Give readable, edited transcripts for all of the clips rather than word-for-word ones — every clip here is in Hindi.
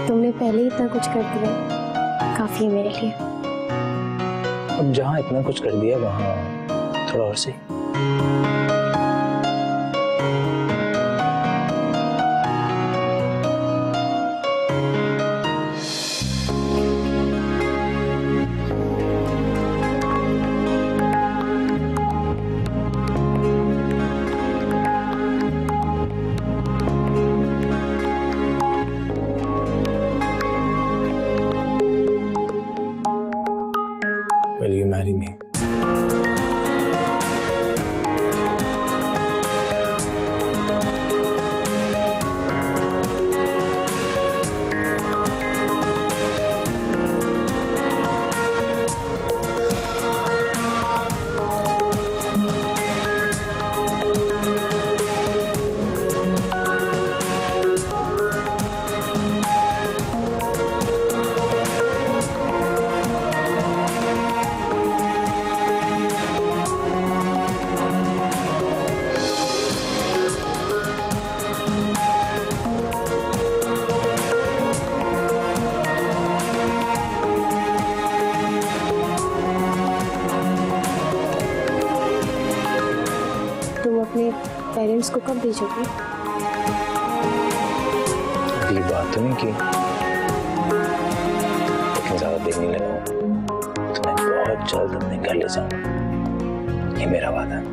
तुमने पहले ही इतना कुछ कर दिया, काफी है मेरे लिए। अब जहाँ इतना कुछ कर दिया वहाँ थोड़ा और सही। Will you marry me? तुम अपने पेरेंट्स को कब भेजोगे? अगली बात तो नहीं की, लेकिन ज्यादा देर नहीं लगा। तुम्हें बहुत जल्द अपने घर ले जाऊंगा, ये मेरा वादा है।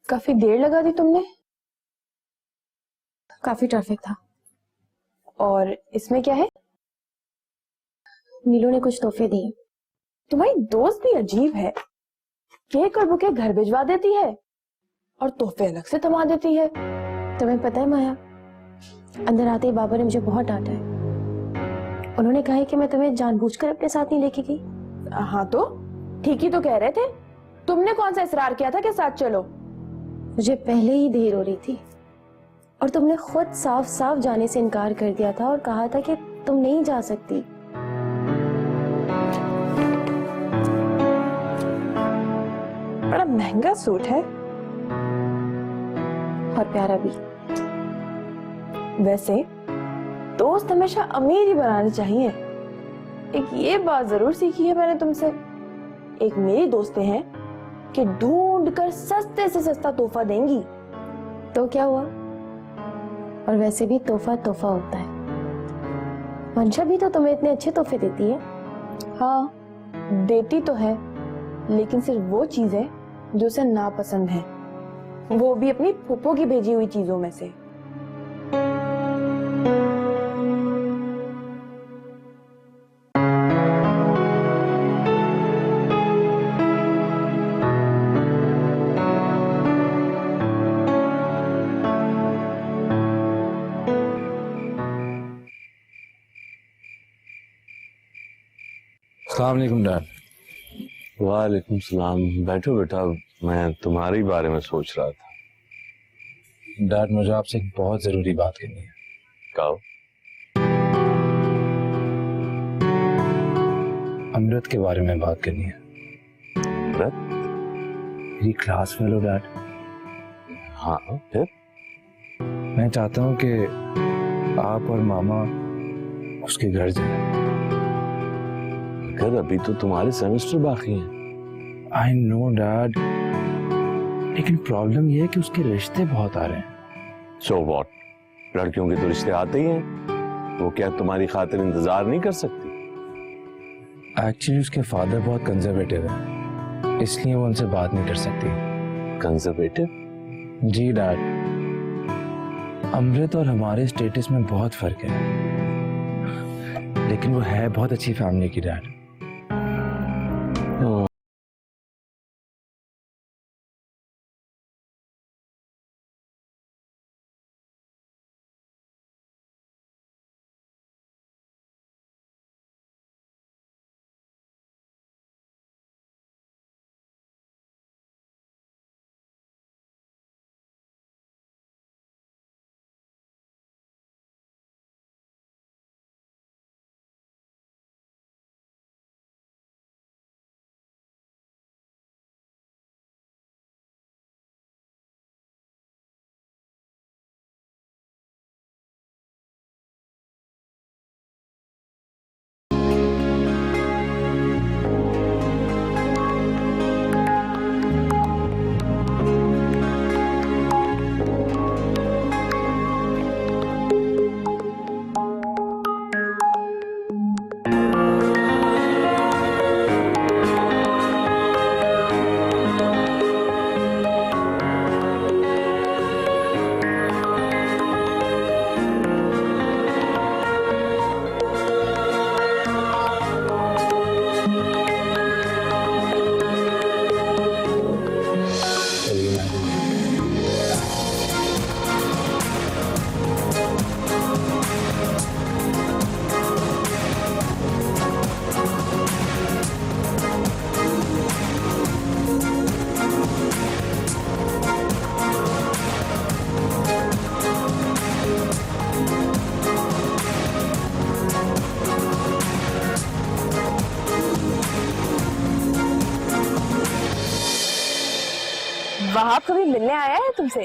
काफी देर लगा दी तुमने। काफी ट्रैफिक था। और इसमें क्या है? नीलू ने कुछ तोहफे दिए। तुम्हारी दोस्त भी अजीब है, केक और बुके घर भिजवा देती है और तोहफे अलग से थमा देती है। तुम्हें पता है माया, अंदर आते ही बाबा ने मुझे बहुत डांटा है। उन्होंने कहा है कि मैं तुम्हें जानबूझकर अपने साथ नहीं लेके गई। हाँ तो ठीक ही तो कह रहे थे। तुमने कौन सा इसरार किया था कि साथ चलो? मुझे पहले ही देर हो रही थी और तुमने खुद साफ साफ जाने से इनकार कर दिया था और कहा था कि तुम नहीं जा सकती। बड़ा महंगा सूट है और प्यारा भी। वैसे दोस्त हमेशा अमीर ही बनाने चाहिए। एक ये बात जरूर सीखी है मैंने तुमसे। एक मेरी दोस्तें हैं कि ढूंढकर सस्ते से सस्ता तोहफा देंगी। तो क्या हुआ? और वैसे भी तोहफा तोहफा होता है। मंशा भी तो तुम्हें इतने अच्छे तोहफे देती है। हाँ देती तो है, लेकिन सिर्फ वो चीजें जो उसे नापसंद है, वो भी अपनी फूफो की भेजी हुई चीजों में से। अस्सलाम वालेकुम डैड। वालेकुम सलाम। बैठो बेटा, मैं तुम्हारे बारे में सोच रहा था। डैड मुझे आपसे एक बहुत जरूरी बात करनी है। कहो। अमृत के बारे में बात करनी है। अमृत? मेरी क्लास फेलो डैड। हाँ फिर? मैं चाहता हूँ कि आप और मामा उसके घर जाएं। घर अभी तो तुम्हारे सेमेस्टर बाकी हैं। आई नो डैड, लेकिन प्रॉब्लम ये है कि उसके रिश्ते बहुत आ रहे हैं। So what? लड़कियों के तो रिश्ते आते ही हैं, वो क्या तुम्हारी खातिर इंतजार नहीं कर सकती? एक्चुअली उसके फादर बहुत कंजर्वेटिव है, इसलिए वो उनसे बात नहीं कर सकती। कंजर्वेटिव? जी डैड, अमृत और हमारे स्टेटस में बहुत फर्क है। लेकिन वो है बहुत अच्छी फैमिली की डैड। वहाब कभी मिलने आया है तुमसे?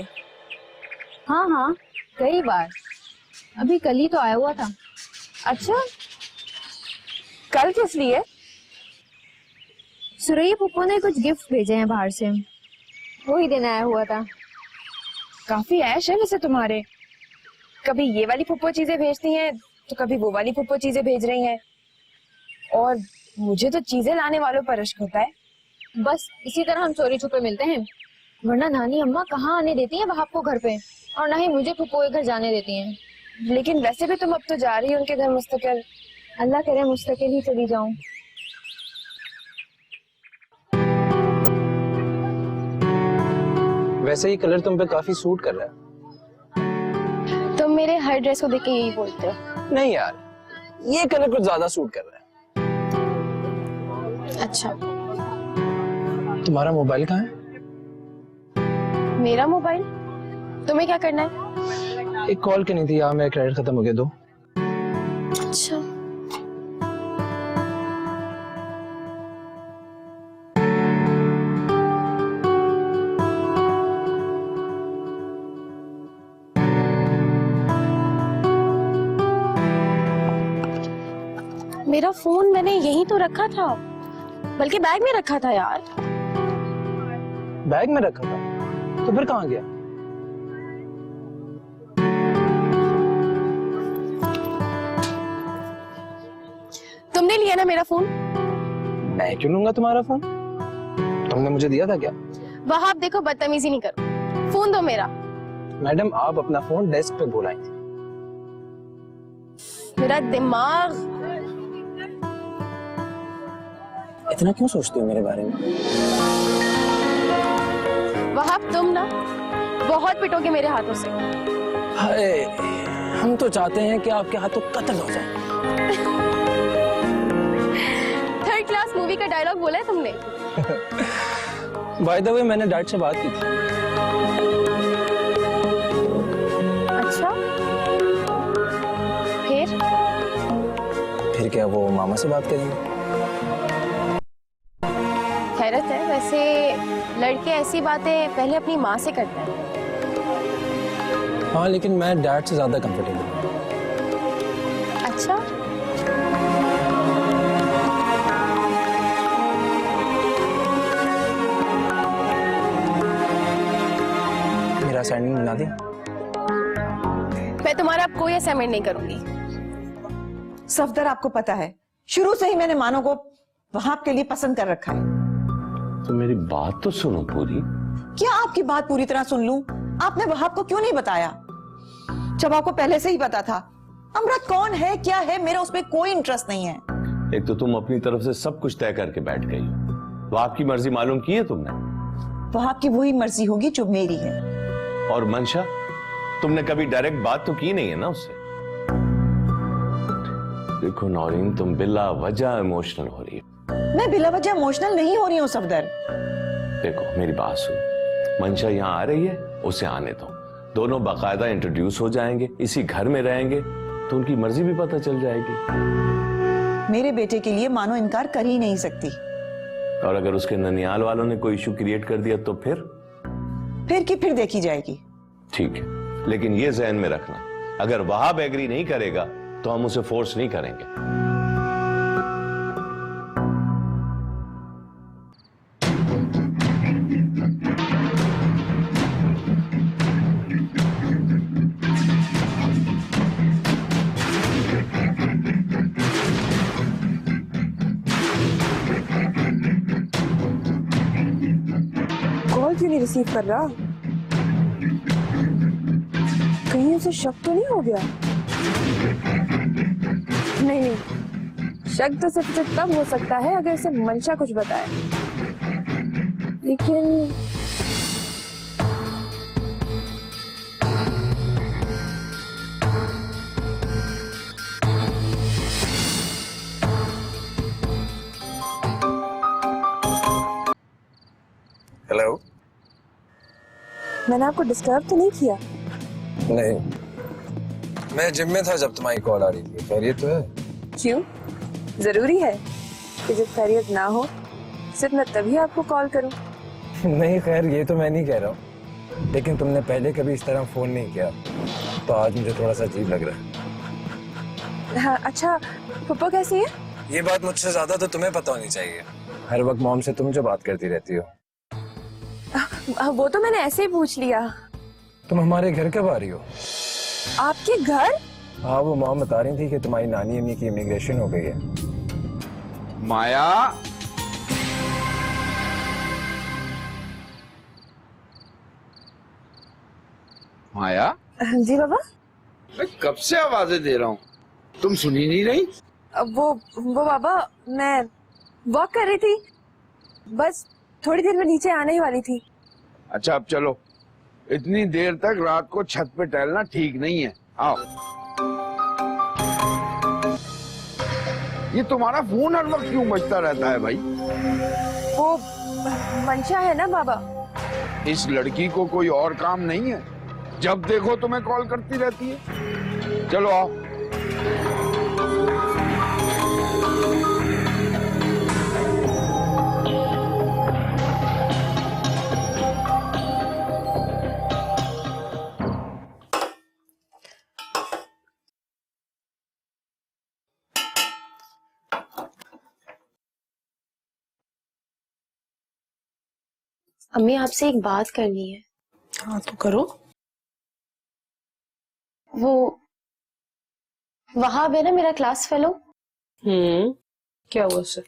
हाँ हाँ, कई बार। अभी कल ही तो आया हुआ था। अच्छा, कल किस लिए? सुरैया पुप्पो ने कुछ गिफ्ट भेजे हैं बाहर से, वही देने आया हुआ था। काफी ऐश है वैसे तुम्हारे। कभी ये वाली पुप्पो चीजें भेजती हैं तो कभी वो वाली पुप्पो चीजें भेज रही हैं। और मुझे तो चीजें लाने वालों पर रश्क होता है। बस इसी तरह हम चोरी छुपे मिलते हैं, वरना नानी अम्मा कहाँ आने देती हैं वहाब को घर पे, और ना ही मुझे पुप्पो के घर जाने देती हैं। लेकिन वैसे भी तुम अब तो जा रही हो उनके घर मुस्तकिल। अल्लाह करे मुस्तकिल ही चली जाऊं। वैसे ही कलर तुम पे काफी सूट कर रहा है। तुम मेरे हर ड्रेस को देख के यही बोलते हो। नहीं यार, ये कलर कुछ ज्यादा सूट कर रहा है। अच्छा, तुम्हारा मोबाइल कहाँ है? मेरा मोबाइल? तुम्हें क्या करना है? एक कॉल करनी थी यार, मेरा क्रेडिट खत्म हो गया। दो। अच्छा, मेरा फोन मैंने यहीं तो रखा था, बल्कि बैग में रखा था यार। बैग में रखा था तो फिर कहाँ गया? तुमने लिया ना मेरा फोन? मैं क्यों लूंगा तुम्हारा फोन? तुमने मुझे दिया था क्या? वहाब देखो, बदतमीजी नहीं करो, फोन दो मेरा। मैडम, आप अपना फोन डेस्क पे भुलाई थी। मेरा दिमाग। इतना क्यों सोचती हो मेरे बारे में? वहाब तुम ना बहुत पिटोगे मेरे हाथों से। हाय, हम तो चाहते हैं कि आपके हाथों कत्ल हो जाए। थर्ड क्लास मूवी का डायलॉग बोला है तुमने। बाय द वे, मैंने डैड से बात की थी। अच्छा, फिर क्या वो मामा से बात करेंगे? हैरत है वैसे, लड़के ऐसी बातें पहले अपनी माँ से करते हैं। हाँ, लेकिन मैं डैड से ज्यादा कंफर्टेबल हूँ। अच्छा, मेरा असाइनमेंट बना दिया? मैं तुम्हारा अब कोई असाइनमेंट नहीं करूंगी। सफदर, आपको पता है शुरू से ही मैंने मानो को वहाब के लिए पसंद कर रखा है। तो मेरी बात तो सुनो पूरी। क्या आपकी बात पूरी तरह सुन लूं? आपने वहाब को क्यों नहीं बताया, जब आपको पहले से ही पता था अमृत कौन है, क्या है, मेरा उसमें कोई इंटरेस्ट नहीं है। एक तो तुम अपनी तरफ से सब कुछ तय करके बैठ गई हो, वो आपकी मर्जी मालूम की है तुमने? वो आपकी वही मर्जी होगी जो मेरी है। और मंशा, तुमने कभी डायरेक्ट बात तो की नहीं है ना उससे? देखो नौरीन, तुम बिला वजह इमोशनल हो रही हो। मैं बिला वजह इमोशनल नहीं हो रही हूँ सफदर। देखो मेरी बात सुनो, मंशा यहाँ आ रही है, उसे आने दो। दोनों बाकायदा इंट्रोड्यूस हो जाएंगे, इसी घर में रहेंगे, तो उनकी मर्जी भी पता चल जाएगी। मेरे बेटे के लिए मानो इनकार कर ही नहीं सकती। और अगर उसके ननियाल वालों ने कोई इशू क्रिएट कर दिया तो फिर फिर देखी जाएगी। ठीक है, लेकिन ये ज़हन में रखना, अगर वहाब एग्री नहीं करेगा तो हम उसे फोर्स नहीं करेंगे। कॉल क्यों नहीं रिसीव कर रहा? कहीं उसे शक तो नहीं हो गया? नहीं, शक तो सिर्फ तब हो सकता है अगर उसे मंशा कुछ बताए। लेकिन हेलो। मैंने आपको डिस्टर्ब तो नहीं किया? नहीं, मैं जिम में था जब तुम्हारी कॉल आ रही थी। खैरियत तो है? क्यों, जरूरी है कि जब खैरियत ना हो सिर्फ मैं तभी आपको कॉल करूं? नहीं खैर, ये तो मैं नहीं कह रहा हूँ, लेकिन तुमने पहले कभी इस तरह फोन नहीं किया, तो आज मुझे थोड़ा सा अजीब लग रहा है। हाँ, अच्छा पप्पा कैसी है? ये बात मुझसे ज्यादा तो तुम्हें पता होनी चाहिए। हर वक्त मॉम से तुम जो बात करती रहती हो। वो तो मैंने ऐसे ही पूछ लिया। तुम हमारे घर कब आ रही हो? आपके घर? हाँ, वो मॉम बता रही थी कि तुम्हारी नानी अम्मी की इमिग्रेशन हो गई है। माया, माया, जी बाबा। मैं कब से आवाजें दे रहा हूँ, तुम सुनी नहीं रही? वो बाबा, मैं वॉक कर रही थी, बस थोड़ी देर में नीचे आने ही वाली थी। अच्छा अब चलो, इतनी देर तक रात को छत पे टहलना ठीक नहीं है। आओ। ये तुम्हारा फोन हर वक्त क्यों बजता रहता है भाई? वो मंशा है ना बाबा। इस लड़की को कोई और काम नहीं है? जब देखो तुम्हें कॉल करती रहती है। चलो आओ। अम्मी आपसे एक बात करनी है। हाँ तो करो। वो वहाब है ना, मेरा क्लास फेलो। क्या हुआ उससे?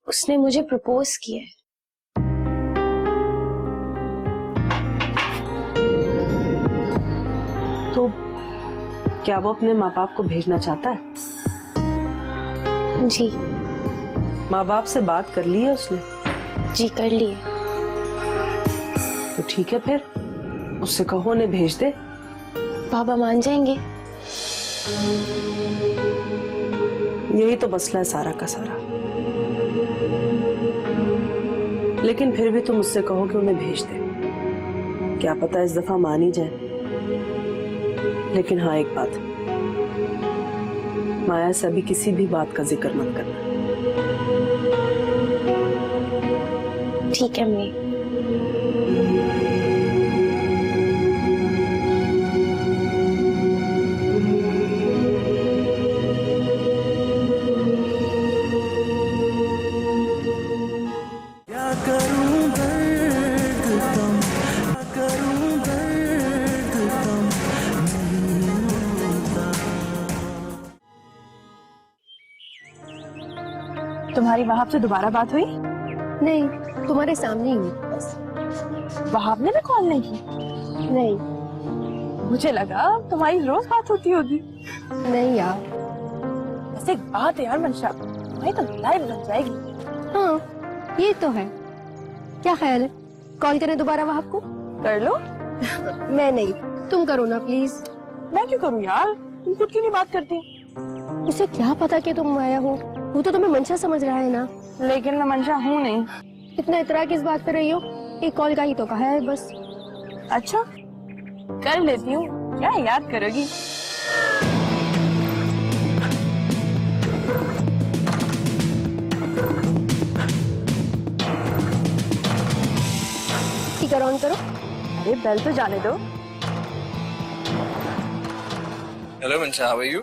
उसने मुझे प्रपोज किया है। तो क्या वो अपने माँ बाप को भेजना चाहता है? जी। माँ बाप से बात कर ली है उसने? जी कर लिए। तो ठीक है, फिर उससे कहो उन्हें भेज दे। बाबा मान जाएंगे? यही तो मसला है सारा का सारा। लेकिन फिर भी तुम उससे कहो कि उन्हें भेज दे, क्या पता इस दफा मान ही जाए। लेकिन हाँ, एक बात, माया से अभी किसी भी बात का जिक्र मत करना। ठीक है अम्मी। तुम्हारी वहाब से दोबारा बात हुई? नहीं, तुम्हारे सामने ही हुई बस। वहाब ने भी कॉल नहीं की? नहीं। मुझे लगा तुम्हारी रोज बात होती होगी। नहीं यार। वैसे एक बात है यार मंशा, तुम्हारी तो लाइफ बन जाएगी। हाँ ये तो है। क्या ख्याल है, कॉल करें दोबारा वहाब को? कर लो। मैं नहीं, तुम करो ना प्लीज। मैं क्यों करूँ यार, तुम खुद क्यों नहीं बात करती? उसे क्या पता कि तुम आया हो, वो तो तुम्हें मंशा समझ रहा है ना। लेकिन मैं मंशा हूँ नहीं। इतना इतरा किस बात कर रही हो? एक कॉल का ही तो कहा है बस। अच्छा कर लेती हूँ, क्या याद करोगी? स्पीकर ऑन करो। अरे बेल तो जाने दो। Hello Mansha, how are you?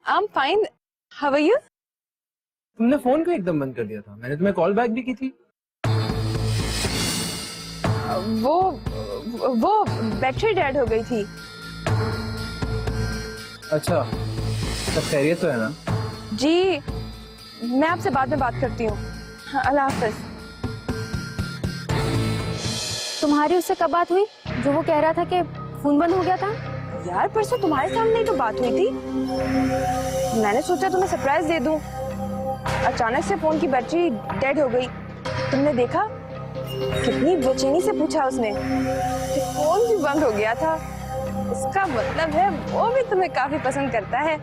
I am fine, how are you? तुमने फोन क्यों एकदम बंद कर दिया था? मैंने तुम्हें कॉल बैक भी की थी। वो बैटरी डेड हो गई थी। अच्छा, सब खैरियत तो है ना? जी मैं आपसे बाद में बात करती हूँ। हाँ, अल्लाह हाफिज। तुम्हारी उससे कब बात हुई जो वो कह रहा था कि फोन बंद हो गया था? यार परसों तुम्हारे सामने ही तो बात हुई थी। मैंने सोचा तुम्हें सरप्राइज दे दूं। अचानक से फोन की बैटरी डेड हो गई। तुमने देखा कितनी बेचैनी से पूछा उसने कि फोन भी बंद हो गया था। इसका मतलब है वो भी तुम्हें काफी पसंद करता है।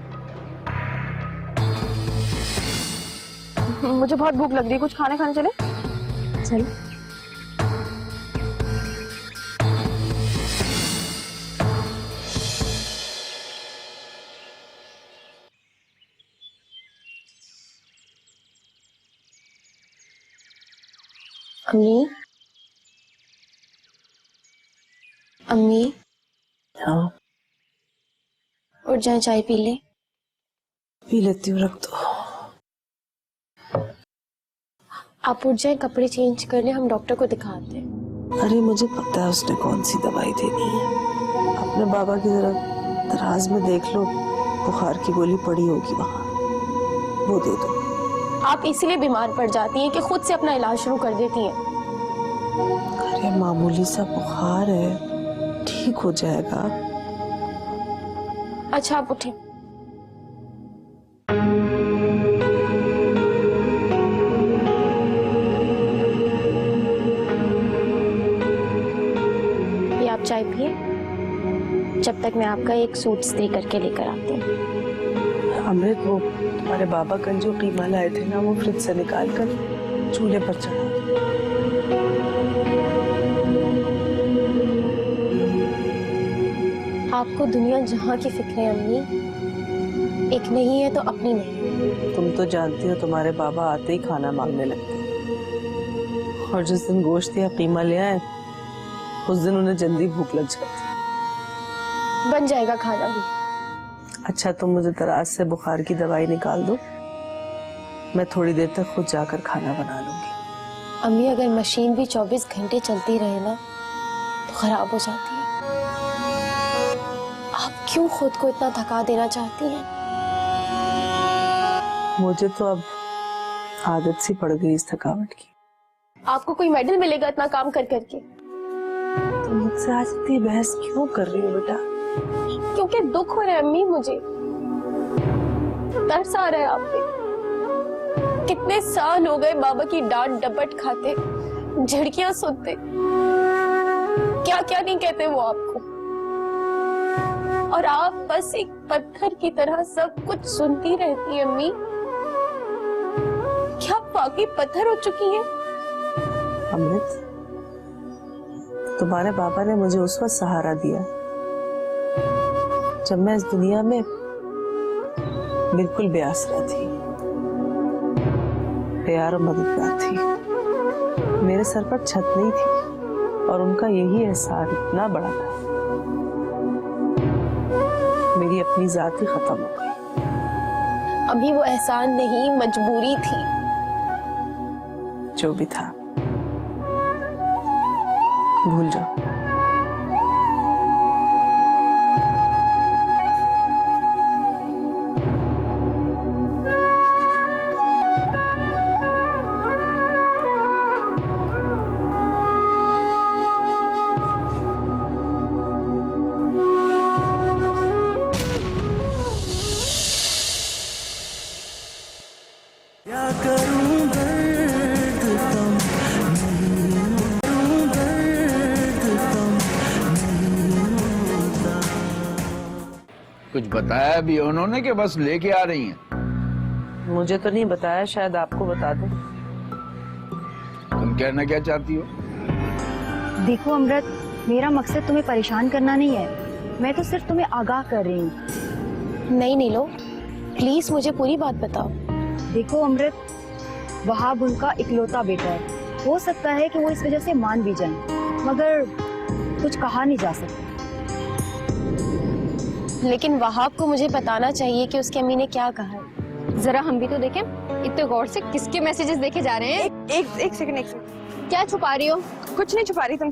मुझे बहुत भूख लग रही है, कुछ खाने खाने चले? चलो। अम्मी, अम्मी हाँ उठ जाए, चाय पी ले। पी लेती हूँ, रख दो। आप उठ जाए, कपड़े चेंज कर ले, हम डॉक्टर को दिखाते हैं। अरे मुझे पता है उसने कौन सी दवाई देनी है। अपने बाबा की जरा दराज में देख लो, बुखार की गोली पड़ी होगी वहाँ, वो दे दो। आप इसलिए बीमार पड़ जाती हैं कि खुद से अपना इलाज शुरू कर देती हैं। अरे मामूली सा बुखार है, ठीक हो जाएगा। अच्छा आप उठे। ये आप चाय पिए, जब तक मैं आपका एक सूट स्त्री करके लेकर आती हूँ। अमृत, वो तुम्हारे बाबा कल जो कीमा लाए थे ना, वो फ्रिज से निकाल कर चूल्हे पर चढ़ा। आपको दुनिया जहाँ की फिक्र है अम्मी, एक नहीं है तो अपनी नहीं। तुम तो जानती हो तुम्हारे बाबा आते ही खाना मांगने लगते हैं। और जिस दिन गोश्त या कीमा ले आए उस दिन उन्हें जल्दी भूख लग जाती। बन जाएगा खाना भी। अच्छा तुम मुझे दराज से बुखार की दवाई निकाल दो, मैं थोड़ी देर तक खुद जाकर खाना बना लूंगी। अम्मी अगर मशीन भी 24 घंटे चलती रहे ना तो खराब हो जाती है। आप क्यों खुद को इतना थका देना चाहती हैं? मुझे तो अब आदत सी पड़ गई इस थकावट की। आपको कोई मेडल मिलेगा इतना काम कर करके? तुम मुझसे आज इतनी बहस क्यों कर रही हो बेटा? क्योंकि दुख हो रहा है अम्मी, मुझे तरस आ रहा है आप पे। कितने साल हो गए बाबा की डांट डपट खाते, झड़कियां सुनते, क्या क्या नहीं कहते वो आपको, और आप बस एक पत्थर की तरह सब कुछ सुनती रहती है अम्मी। क्या आप वाकई पत्थर हो चुकी हैं? अमृत, तुम्हारे बाबा ने मुझे उस वक्त सहारा दिया जब मैं इस दुनिया में बिल्कुल बेआसरा थी, प्यार और मददगार थी। मेरे सर पर छत नहीं थी और उनका यही एहसान इतना बड़ा था। मेरी अपनी जात ही खत्म हो गई। अभी वो एहसान नहीं, मजबूरी थी। जो भी था भूल जाओ। कुछ बताया भी है उन्होंने कि बस लेके आ रही हैं? मुझे तो नहीं बताया, शायद आपको बता दें। तुम कहना क्या चाहती हो? देखो अमृत, मेरा मकसद तुम्हें परेशान करना नहीं है, मैं तो सिर्फ तुम्हें आगाह कर रही हूँ। नहीं नीलो, प्लीज मुझे पूरी बात बताओ। देखो अमृत, वहाब उनका इकलौता बेटा है, हो सकता है कि वो इस वजह से मान भी जाएं, मगर कुछ कहा नहीं जा सकता। लेकिन वहाब को मुझे बताना चाहिए कि उसकी अम्मी ने क्या कहा है। जरा हम भी तो देखें, इतने गौर से किसके मैसेजेस देखे जा रहे हैं। एक सेकंड क्या छुपा रही हो? कुछ नहीं छुपा रही तुम।